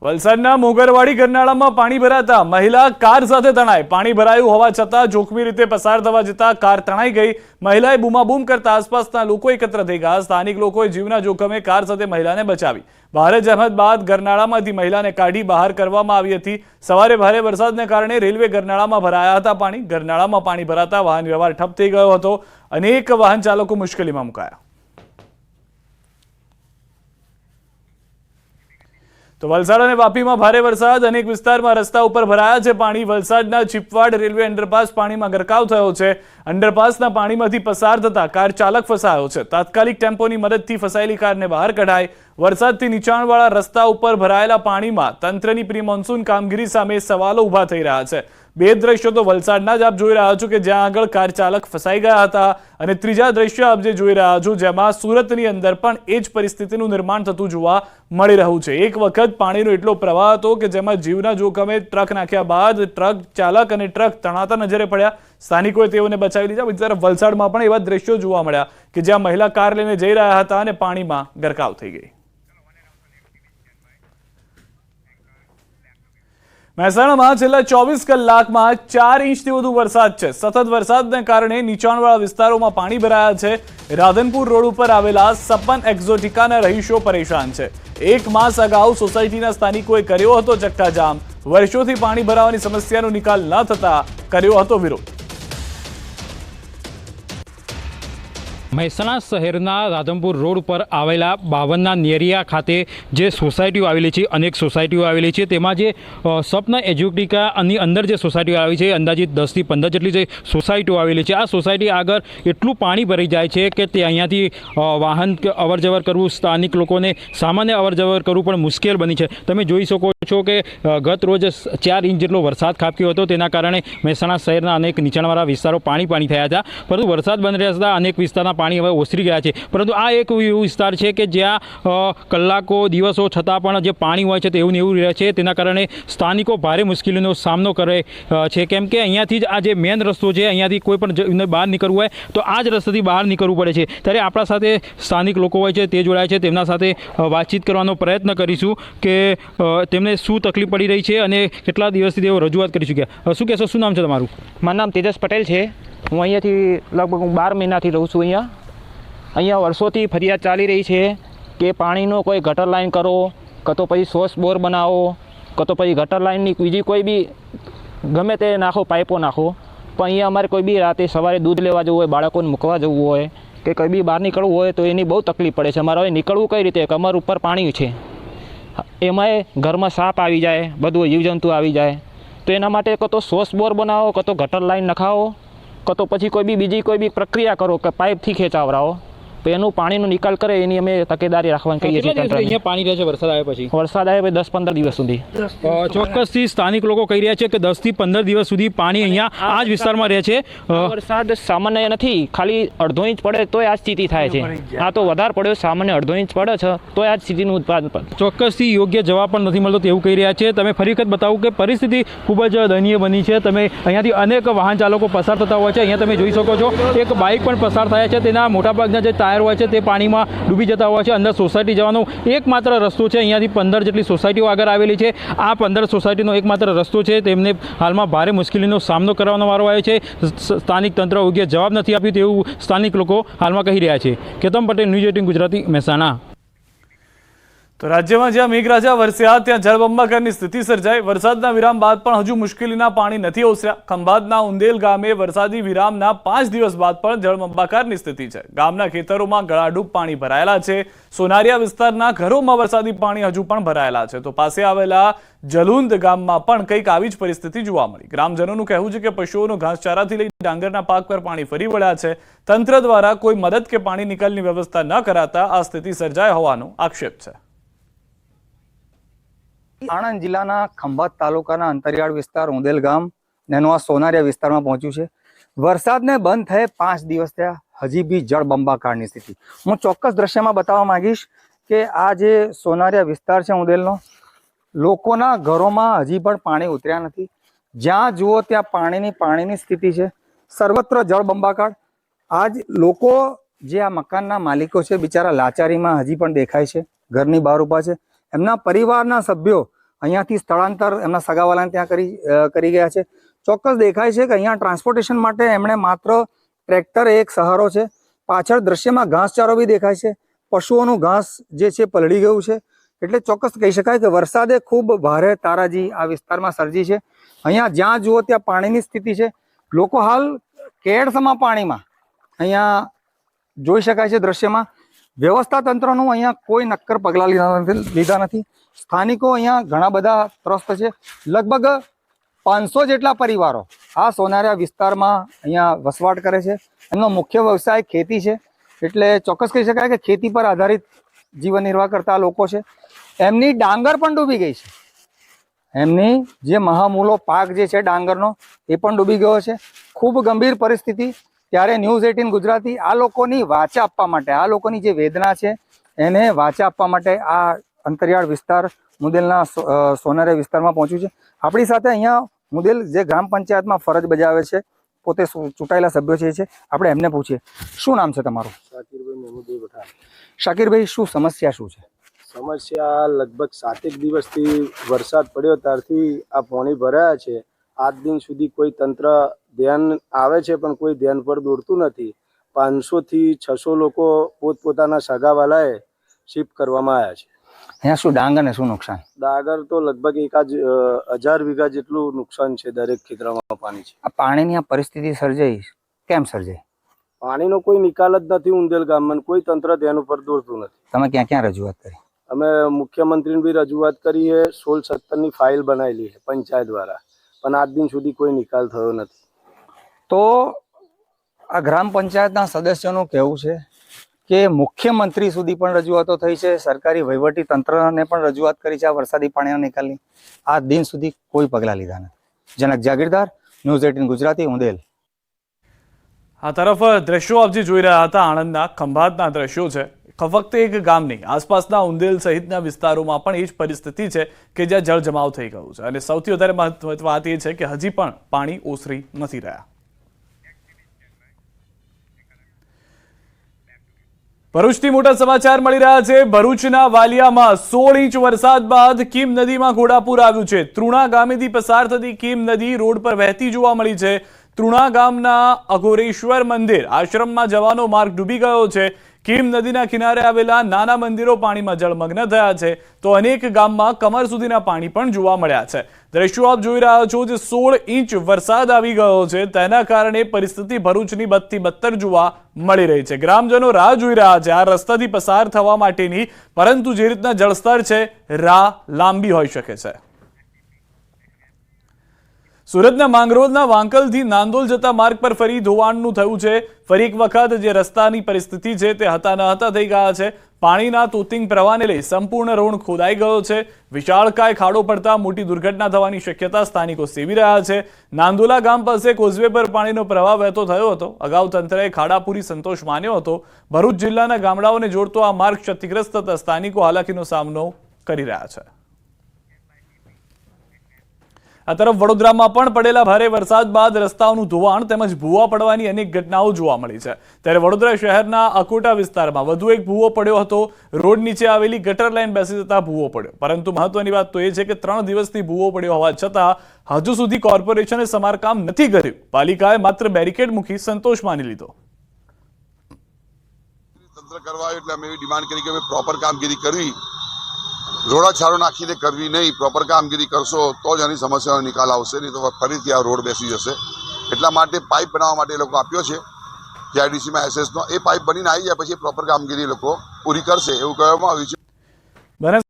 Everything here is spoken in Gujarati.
વલસાડના મોગરવાડી ગરનાળામાં પાણી ભરાતા મહિલા કાર સાથે તણાઈ। પાણી ભરાયું હોવા છતાં જોખમી રીતે પસાર થવા જતા કાર તણાઈ ગઈ। મહિલાએ બૂમાબૂમ કરતા આસપાસના લોકો એકત્ર થઈ ગયા। સ્થાનિક લોકોએ જીવના જોખમે કાર સાથે મહિલાને બચાવી। ભારે જહેમત બાદ ગરનાળામાંથી મહિલાને કાઢી બહાર કરવામાં આવી હતી। સવારે ભારે વરસાદને કારણે રેલવે ગરનાળામાં ભરાયા હતા પાણી। ગરનાળામાં પાણી ભરાતા વાહન વ્યવહાર ઠપ થઈ ગયો હતો। અનેક વાહન ચાલકો મુશ્કેલીમાં મુકાયા। તો વલસાડ અને વાપીમાં ભારે વરસાદ, અનેક વિસ્તારમાં રસ્તા ઉપર ભરાયા છે પાણી। વલસાડના ચીપવાડ રેલવે અંડરપાસ પાણીમાં ગરકાવ થયો છે। અંડરપાસના પાણીમાંથી પસાર થતા કાર ચાલક ફસાયો છે। તાત્કાલિક ટેમ્પોની મદદથી ફસાયેલી કારને બહાર કઢાઈ। વરસાદથી નીચાણવાળા રસ્તા ઉપર ભરાયેલા પાણીમાં તંત્રની પ્રી મોન્સૂન કામગીરી સામે સવાલો ઊભા થઈ રહ્યા છે। બે દ્રશ્યો તો વલસાડના જ આપ જોઈ રહ્યા છો કે જ્યાં આગળ કાર ચાલક ફસાઈ ગયા હતા, અને ત્રીજા દ્રશ્ય આપ જે જોઈ રહ્યા છો જેમાં સુરતની અંદર પણ એ જ પરિસ્થિતિનું નિર્માણ થતું જોવા મળી રહ્યું છે। એક વખત પાણીનો એટલો પ્રવાહ હતો કે જેમાં જીવના જોખમે ટ્રક નાખ્યા બાદ ટ્રક ચાલક અને ટ્રક તણાતા નજરે પડ્યા। સ્થાનિકોએ તેઓને બચાવી લીધા। બીજી તરફ વલસાડમાં પણ એવા દ્રશ્યો જોવા મળ્યા કે જ્યાં મહિલા કાર લઈને જઈ રહ્યા હતા અને પાણીમાં ગરકાવ થઈ ગઈ। મહેસાણામાં છેલ્લા 24 કલાકમાં 4 ઇંચથી વધુ વરસાદ છે। સતત વરસાદને કારણે નીચાણવાળા વિસ્તારોમાં પાણી ભરાયા છે। રાધનપુર રોડ ઉપર આવેલા સપન એક્ઝોટિકાના રહીશો પરેશાન છે। 1 માસ અગાઉ સોસાયટીના સ્થાનિકોએ કર્યો હતો ચક્કાજામ। વર્ષોથી પાણી ભરાવાની સમસ્યાનો નિકાલ ન થતા કર્યો હતો વિરોધ। મહેસાણા શહેરના રાધનપુર રોડ પર આવેલા 52ના નેરિયા ખાતે જે સોસાયટીઓ આવેલી છે, અનેક સોસાયટીઓ આવેલી છે, તેમાં જે સપના એજ્યુકેટિકાની અંદર જે સોસાયટીઓ આવી છે, અંદાજિત 10 થી 15 જેટલી જે સોસાયટીઓ આવેલી છે। આ સોસાયટી આગળ એટલું પાણી ભરાઈ જાય છે કે તે અહીંયાથી વાહન અવરજવર કરવું, સ્થાનિક લોકોને સામાન્ય અવરજવર કરવું પણ મુશ્કેલ બની છે। તમે જોઈ શકો છો કે ગત રોજ 4 ઇંચ જેટલો વરસાદ ખાબક્યો હતો, તેના કારણે મહેસાણા શહેરના અનેક નીચાણવાળા વિસ્તારો પાણી થયા હતા। પરંતુ વરસાદ બંધ રહ્યા છતાં અનેક વિસ્તારના પાણી હવે ઓસરી ગયા છે। પરંતુ આ એક એવો વિસ્તાર છે કે જ્યાં કલાકો દિવસો છતાં પણ જે પાણી હોય છે તેવું ને એવું રહે છે। તેના કારણે સ્થાનિકો ભારે મુશ્કેલીનો સામનો કરે છે, કેમ કે અહીંયાથી જ આ જે મેન રસ્તો છે, અહીંયાથી કોઈ પણ બહાર નીકળવું હોય તો આ જ રસ્તેથી બહાર નીકળવું પડે છે। ત્યારે આપણા સાથે સ્થાનિક લોકો હોય છે તે જોડાય છે, તેમના સાથે વાતચીત કરવાનો પ્રયત્ન કરીશું કે તેમને શું તકલીફ પડી રહી છે અને કેટલા દિવસથી તેઓ રજૂઆત કરી ચૂક્યા। શું કહેશો, શું નામ છે તમારું? મારું નામ તેજસ પટેલ છે। હું અહીંયાથી લગભગ 12 મહિનાથી રહું છું। અહીંયા વર્ષોથી ફરિયાદ ચાલી રહી છે કે પાણીનો કોઈ ગટર લાઈન કરો, કાં તો પછી સોર્સ બોર બનાવો, કાં તો પછી ગટર લાઈનની બીજી કોઈ બી ગમે તે નાખો, પાઇપો નાખો। પણ અહીંયા અમારે કોઈ બી રાતે સવારે દૂધ લેવા જવું હોય, બાળકોને મૂકવા જવું હોય કે કંઈ બી બહાર નીકળવું હોય તો એની બહુ તકલીફ પડે છે। અમારે હવે નીકળવું કઈ રીતે? કમર ઉપર પાણી છે, એમાંય ઘરમાં સાપ આવી જાય, બધું જીવજંતુ આવી જાય। તો એના માટે કાં તો સોર્સ બોર બનાવો, કાં તો ગટર લાઈન નખાવો, કાં તો પછી કોઈ બી બીજી કોઈ બી પ્રક્રિયા કરો કે પાઇપથી ખેંચાવરાવો, તો એનું પાણીનો નિકાલ કરે એની અમે તકેદારી રાખવાનું કહીએ છીએ। અહીંયા પાણી રહે છે વરસાદ આવ્યા પછી? વરસાદ આવે પછી 10-15 દિવસ સુધી। ચોક્કસથી સ્થાનિક લોકો કહી રહ્યા છે કે 10 થી 15 દિવસ સુધી પાણી અહીંયા આ જ વિસ્તારમાં રહે છે। વરસાદ સામાન્ય નથી, ખાલી અડધો ઇંચ પડે તોય આ સ્થિતિ થાય છે। આ તો વધારે પડ્યો, સામાન્ય અડધો ઇંચ પડે છે તોય આ સ્થિતિનું ઉત્પાદન ચોક્કસથી યોગ્ય જવાબ પણ નથી મળતો તેવું કહી રહ્યા છે। તમે ફરી વખત બતાવું કે પરિસ્થિતિ ખૂબ જ દયનીય બની છે। તમે અહીંયાથી અનેક વાહન ચાલકો પસાર થતા હોય છે। અહીંયા તમે જોઈ શકો છો એક બાઇક પણ પસાર થયા છે, તેના મોટાભાગના જે ટાયર હોય છે તે પાણીમાં ડૂબી જતા હોય છે। અંદર સોસાયટી જવાનો એકમાત્ર રસ્તો છે, અહીંયાથી 15 જેટલી સોસાયટીઓ આગળ આવેલી છે। આ 15 સોસાયટીનો એકમાત્ર રસ્તો છે, તેમને હાલમાં ભારે મુશ્કેલીનો સામનો કરવાનો વારો આવ્યો છે। સ્થાનિક તંત્ર યોગ્ય જવાબ નથી આપ્યું તેવું સ્થાનિક લોકો હાલમાં કહી રહ્યા છે। કેતન પટેલ, ન્યૂઝ 18 ગુજરાતી, મહેસાણા। તો રાજ્યમાં જ્યાં મેઘરાજા વરસ્યા ત્યાં જળબંબાકારની સ્થિતિ સર્જાઈ। વરસાદના વિરામ બાદ પણ હજુ મુશ્કેલીના પાણી નથી ઓસર્યા। ખંભાતના ઉંદેલ ગામે વરસાદી વિરામના 5 દિવસ બાદ પણ જળબંબાકારની સ્થિતિ છે। ગામના ખેતરોમાં ગળાડૂબ પાણી ભરાયેલા છે। સોનારિયા વિસ્તારના ઘરોમાં વરસાદી પાણી હજુ પણ ભરાયેલા છે। તો પાસે આવેલા જલુંદ ગામમાં પણ કંઈક આવી જ પરિસ્થિતિ જોવા મળી। ગ્રામજનોનું કહેવું છે કે પશુઓનો ઘાસચારાથી લઈ ડાંગરના પાક પર પાણી ફરી વળ્યા છે। તંત્ર દ્વારા કોઈ મદદ કે પાણી નિકાલની વ્યવસ્થા ન કરાતા આ સ્થિતિ સર્જાય હોવાનો આક્ષેપ છે। આણંદ જિલ્લાના ખંભાત તાલુકાના અંતરિયાળ વિસ્તાર ઉંદેલ ગામ નેનો આ સોનારિયા વિસ્તારમાં પહોંચ્યું છે। વરસાદને બંધ થયે 5 દિવસ થયા, હજી બી જળબંબાકારની સ્થિતિ। હું ચોક્કસ દ્રશ્યમાં બતાવવા માંગીશ કે આ જે સોનારિયા વિસ્તાર છે ઉંદેલનો, લોકોના ઘરોમાં હજી પણ પાણી ઉતર્યા નથી। જ્યાં જુઓ ત્યાં પાણીની સ્થિતિ છે। સર્વત્ર જળબંબાકાર। આજ લોકો જે આ મકાનના માલિકો છે બિચારા લાચારીમાં હજી પણ દેખાય છે, ઘરની બહાર ઊભા છે। એમના પરિવારના સભ્યો અહીંયાથી સ્થળાંતર એમના સગાવાલાને ત્યાં કરી ગયા છે. ચોક્કસ દેખાય છે કે અહીંયા ટ્રાન્સપોર્ટેશન માટે એમણે માત્ર ટ્રેક્ટર એક સહારો છે. પાછળ દ્રશ્યમાં ઘાસચારો બી દેખાય છે. પશુઓનું ઘાસ જે છે પલળી ગયું છે. એટલે ચોક્કસ કહી શકાય કે વરસાદે ખૂબ ભારે તારાજી આ વિસ્તારમાં સર્જી છે. અહીંયા જ્યાં જુઓ ત્યાં પાણીની સ્થિતિ છે. લોકો હાલ કેડસમાં પાણીમાં અહીંયા જોઈ શકાય છે દ્રશ્યમાં. વ્યવસ્થા તંત્રનું અહીંયા કોઈ નક્કર પગલાં લીધા નથી. સ્થાનિકો અહીંયા ઘણા બધા ત્રસ્ત છે. લગભગ 500 જેટલા પરિવારો આ સોનારિયા વિસ્તારમાં અહીંયા વસવાટ કરે છે. એમનો મુખ્ય વ્યવસાય ખેતી છે. એટલે ચોક્કસ કહી શકાય કે ખેતી પર આધારિત જીવન નિર્વાહ કરતા લોકો છે. એમની ડાંગર પણ ડૂબી ગઈ છે. એમની જે મહામૂલો પાક જે છે ડાંગરનો એ પણ ડૂબી ગયો છે. ખૂબ ગંભીર પરિસ્થિતિ. ત્યારે ન્યૂઝ 18 ગુજરાતી આ લોકોની વાચા આપવા માટે, આ લોકોની જે વેદના છે એને વાચા આપવા માટે આ અંતરિયાળ વિસ્તાર મુદેલના સોનારિયા વિસ્તારમાં પહોંચ્યું છે. આપણી સાથે અહીંયા મુદેલ જે ગ્રામ પંચાયતમાં ફરજ બજાવે છે, પોતે ચૂંટાયેલા સભ્યો છે, આપણે એમને પૂછીએ. શું નામ છે તમારું? શાકિરભાઈ મહેમુદભાઈ પઠાણ. શાકિરભાઈ, શું સમસ્યા શું છે? સમસ્યા લગભગ 7 દિવસથી વરસાદ પડ્યો ત્યારથી આ પાણી ભરાયા છે. આજ દિન સુધી કોઈ તંત્ર ધ્યાન આવે છે પણ કોઈ ધ્યાન પર દોરતું નથી. 500 થી 600 લોકો પોતપોતાના સગાવાલાએ શિફ્ટ કરવામાં આવ્યા છે. અહીંયા શું ડાંગર ને શું નુકસાન? ડાંગર તો લગભગ 1000 વીઘા જેટલું નુકસાન છે. દરેક ખેતરમાં પાણી છે. આ પાણીની આ પરિસ્થિતિ સર્જાઈ કેમ સર્જાઈ? પાણીનો કોઈ નિકાલ જ નથી ઉંદેલ ગામમાં. કોઈ તંત્ર ધ્યાન ઉપર દોરતું નથી. તમે ક્યાં ક્યાં રજૂઆત કરી? અમે મુખ્યમંત્રીને બી રજૂઆત કરી છે. 16-17ની ફાઇલ બનાવેલી છે પંચાયત દ્વારા, પણ આજ દિન સુધી કોઈ નિકાલ થયો નથી. તો આ ગ્રામ પંચાયતના સદસ્યોનું કહેવું છે કે મુખ્યમંત્રી સુધી પણ રજૂઆતો થઈ છે, સરકારી વહીવટી તંત્રને પણ રજૂઆત કરી છે આ વરસાદી પાણીના નિકાલની. આ દિન સુધી કોઈ પગલાં લીધા નથી. જનક જાગીરદાર, ન્યૂઝ 18 ગુજરાતી, ઉંદેલ. આ તરફ દ્રશ્યો આપ જે જોઈ રહ્યા હતા આણંદના ખંભાતના દ્રશ્યો છે. ફક્ત એક ગામ નહીં, આસપાસના ઉંદેલ સહિતના વિસ્તારોમાં પણ એ જ પરિસ્થિતિ છે કે જ્યાં જળ જમાવ થઈ ગયું છે. અને સૌથી વધારે મહત્વની વાત એ છે કે હજી પણ પાણી ઓસરી નથી રહ્યા. ભરૂચથી મોટા સમાચાર મળી રહ્યા છે. ભરૂચના વાલિયામાં 16 ઇંચ વરસાદ બાદ કીમ નદીમાં ઘોડાપૂર આવ્યું છે. તૃણા ગામેથી પસાર થતી કીમ નદી રોડ પર વહેતી જોવા મળી છે. તૃણા ગામના અઘોરેશ્વર મંદિર આશ્રમમાં જવાનો માર્ગ ડૂબી ગયો છે. કીમ નદીના કિનારે આવેલા નાના મંદિરો પાણીમાં જળમગ્ન થયા છે, તો અનેક ગામમાં કમર સુધીના પાણી પણ જોવા મળ્યા છે. દ્રશ્યો આપ જોઈ રહ્યા છો, જે 16 ઇંચ વરસાદ આવી ગયો છે તેના કારણે પરિસ્થિતિ ભરૂચની બદથી બદતર જોવા મળી રહી છે. ગ્રામજનો રાહ જોઈ રહ્યા છે આ રસ્તાથી પસાર થવા માટેની, પરંતુ જે રીતના જળસ્તર છે રાહ લાંબી હોઈ શકે છે. સુરતના માંગરોળના વાંકલથી નાંદોલ જતા માર્ગ પર ફરી ધોવાણનું થયું છે. ફરી એક વખત જે રસ્તાની પરિસ્થિતિ છે તે હતા ન હતા થઈ ગયા છે. પાણીના તોતિંગ પ્રવાહને લઈ સંપૂર્ણ રોડ ખોદાઈ ગયો છે. વિશાળકાય ખાડો પડતા મોટી દુર્ઘટના થવાની શક્યતા સ્થાનિકો સેવી રહ્યા છે. નાંદોલા ગામ પાસે કોઝવે પર પાણીનો પ્રવાહ વહેતો થયો હતો. અગાઉ તંત્રએ ખાડાપુરી સંતોષ માન્યો હતો. ભરૂચ જિલ્લાના ગામડાઓને જોડતો આ માર્ગ ક્ષતિગ્રસ્ત થતા સ્થાનિકો હાલાકીનો સામનો કરી રહ્યા છે. આ તરફ વડોદરામાં પણ પડેલા ભારે વરસાદ બાદ રસ્તાઓનું ધોવાણ તેમજ ભૂવા પડવાની અનેક ઘટનાઓ જોવા મળી છે. ત્યારે વડોદરા શહેરના અકોટા વિસ્તારમાં વધુ એક ભૂવો પડ્યો હતો. રોડ નીચે આવેલી ગટર લાઇન બેસી જતા ભૂવો પડ્યો. પરંતુ મહત્વની વાત તો એ છે કે 3 દિવસથી ભૂવો પડ્યો હોવા છતાં હજુ સુધી કોર્પોરેશને સમારકામ નથી કર્યું. પાલિકાએ માત્ર બેરિકેડ મૂકી સંતોષ માની લીધો. તંત્ર કરવા એટલે અમે એવી ડિમાન્ડ કરી કે પ્રોપર કામગીરી કરવી, રોડા છારો નાખીને કરવી નહીં. પ્રોપર કામગીરી કરશો તો જ આની સમસ્યાનો નિકાલ આવશે, નહીં તો ફરીથી આ રોડ બેસી જશે. એટલા માટે પાઇપ બનાવવા માટે એ લોકો આપ્યો છે જીઆઈડીસીમાં એસએસનો. એ પાઇપ બનીને આવી જાય પછી પ્રોપર કામગીરી લોકો પૂરી કરશે એવું કહેવામાં આવ્યું છે.